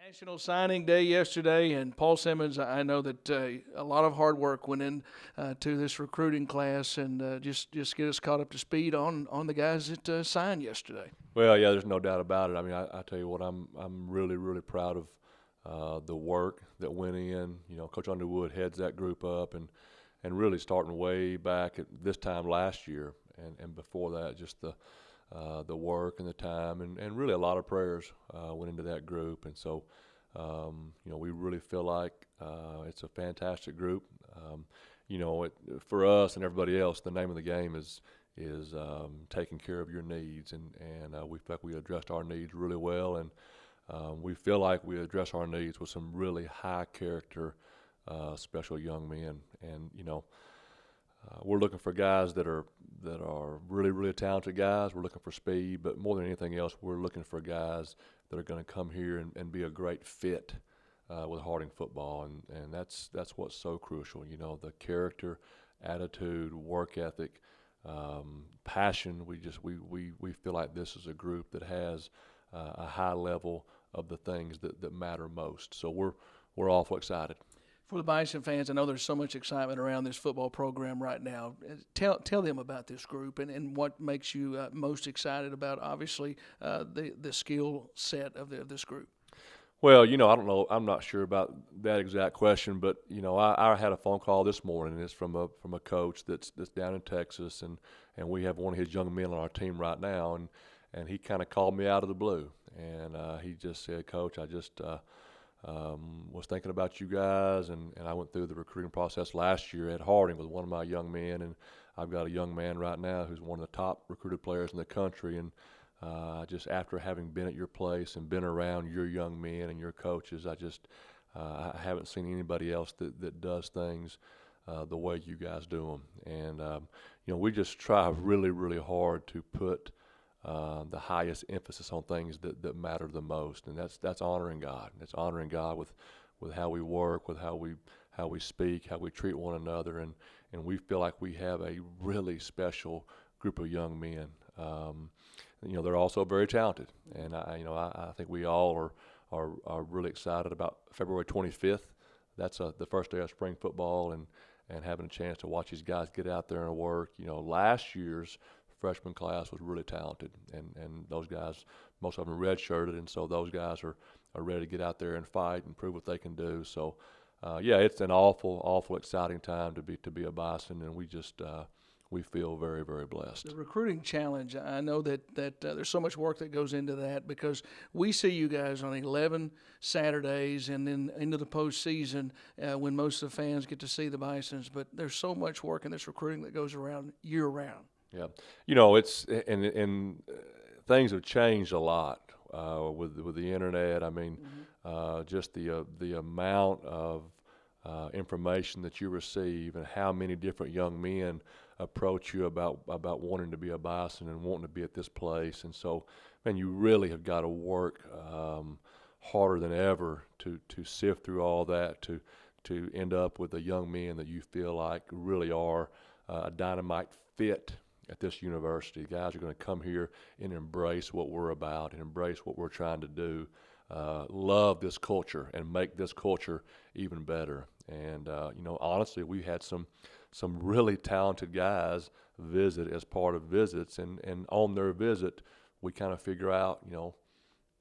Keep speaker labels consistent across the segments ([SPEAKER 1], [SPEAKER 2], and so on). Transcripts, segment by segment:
[SPEAKER 1] National Signing Day yesterday, and Paul Simmons, I know that a lot of hard work went in to this recruiting class, and just get us caught up to speed on the guys that signed yesterday.
[SPEAKER 2] Well, yeah, there's no doubt about it. I mean, I tell you what, I'm really proud of the work that went in. You know, Coach Underwood heads that group up, and really starting way back at this time last year, and before that, just the work and the time, and really a lot of prayers went into that group, and so you know, we really feel like it's a fantastic group. You know, for us and everybody else, the name of the game is taking care of your needs, and we feel like we addressed our needs really well, and we feel like we address our needs with some really high character, special young men, and you know. We're looking for guys that are really talented guys. We're looking for speed, but more than anything else, we're looking for guys that are going to come here and be a great fit with Harding football, and that's what's so crucial. You know, the character, attitude, work ethic, passion. We feel like this is a group that has a high level of the things that matter most. So we're awful excited.
[SPEAKER 1] For the Bison fans, I know there's so much excitement around this football program right now. Tell them about this group and what makes you most excited about, obviously, the skill set of this group.
[SPEAKER 2] Well, you know, I don't know. I'm not sure about that exact question, but you know, I had a phone call this morning. It's from a coach that's down in Texas, and we have one of his young men on our team right now, and he kind of called me out of the blue, and he just said, "Coach, I just was thinking about you guys, and I went through the recruiting process last year at Harding with one of my young men, and I've got a young man right now who's one of the top recruited players in the country, and just after having been at your place and been around your young men and your coaches, I haven't seen anybody else that does things the way you guys do them, and you know, we just try really hard to put the highest emphasis on things that matter the most, and that's honoring God. It's honoring God with how we work, with how we speak, how we treat one another, and we feel like we have a really special group of young men. You know, they're also very talented, and I think we all are really excited about February 25th. That's the first day of spring football, and having a chance to watch these guys get out there and work. You know, last year's freshman class was really talented, and those guys, most of them redshirted, and so those guys are ready to get out there and fight and prove what they can do. So, yeah, it's an awful exciting time to be a Bison, and we feel very blessed.
[SPEAKER 1] The recruiting challenge, I know that there's so much work that goes into that because we see you guys on 11 Saturdays and then into the postseason when most of the fans get to see the Bisons. But there's so much work in this recruiting that goes around year round.
[SPEAKER 2] Yeah, you know, it's and things have changed a lot with the internet. I mean, just the amount of information that you receive, and how many different young men approach you about wanting to be a Bison and wanting to be at this place. And so, man, you really have got to work harder than ever to sift through all that to end up with the young men that you feel like really are a dynamite fit at this university. Guys are going to come here and embrace what we're about and embrace what we're trying to do. Love this culture and make this culture even better. And you know, honestly, we had some really talented guys visit as part of visits, and on their visit, we kind of figure out, you know,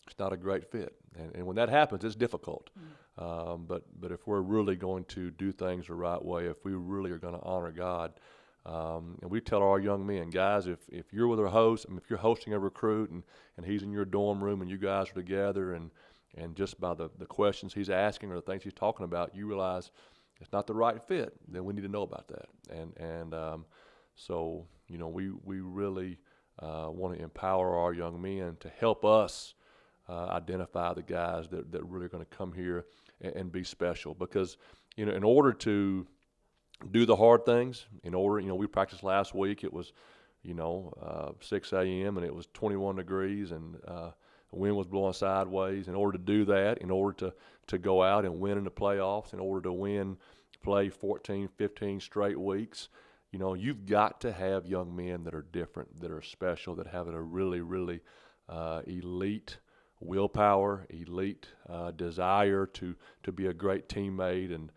[SPEAKER 2] it's not a great fit. And when that happens, it's difficult. But if we're really going to do things the right way, if we really are going to honor God, and we tell our young men, guys, if you're with a host, I mean, if you're hosting a recruit and he's in your dorm room and you guys are together, and just by the questions he's asking or the things he's talking about, you realize it's not the right fit, then we need to know about that. And so, you know, we really want to empower our young men to help us identify the guys that really are going to come here and be special. Because, you know, in order to do the hard things, you know, we practiced last week. It was, you know, 6 a.m. and it was 21 degrees, and the wind was blowing sideways. In order to do that, in order to go out and win in the playoffs, in order to play 14, 15 straight weeks, you know, you've got to have young men that are different, that are special, that have a really elite willpower, elite desire to be a great teammate. And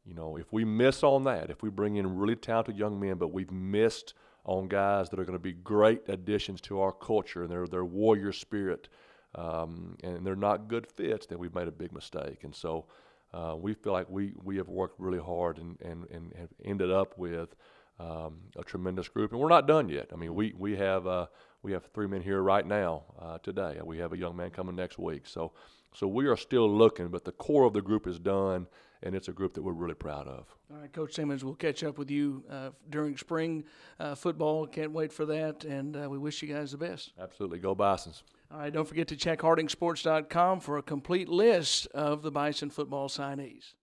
[SPEAKER 2] you know, if we miss on that, if we bring in really talented young men, but we've missed on guys that are going to be great additions to our culture and their warrior spirit, and they're not good fits, then we've made a big mistake. And so we feel like we have worked really hard and have ended up with a tremendous group. And we're not done yet. I mean, we have 3 men here right now today. We have a young man coming next week. So we are still looking, but the core of the group is done, and it's a group that we're really proud of.
[SPEAKER 1] All right, Coach Simmons, we'll catch up with you during spring football. Can't wait for that, and we wish you guys the best.
[SPEAKER 2] Absolutely. Go Bisons.
[SPEAKER 1] All right, don't forget to check hardingsports.com for a complete list of the Bison football signees.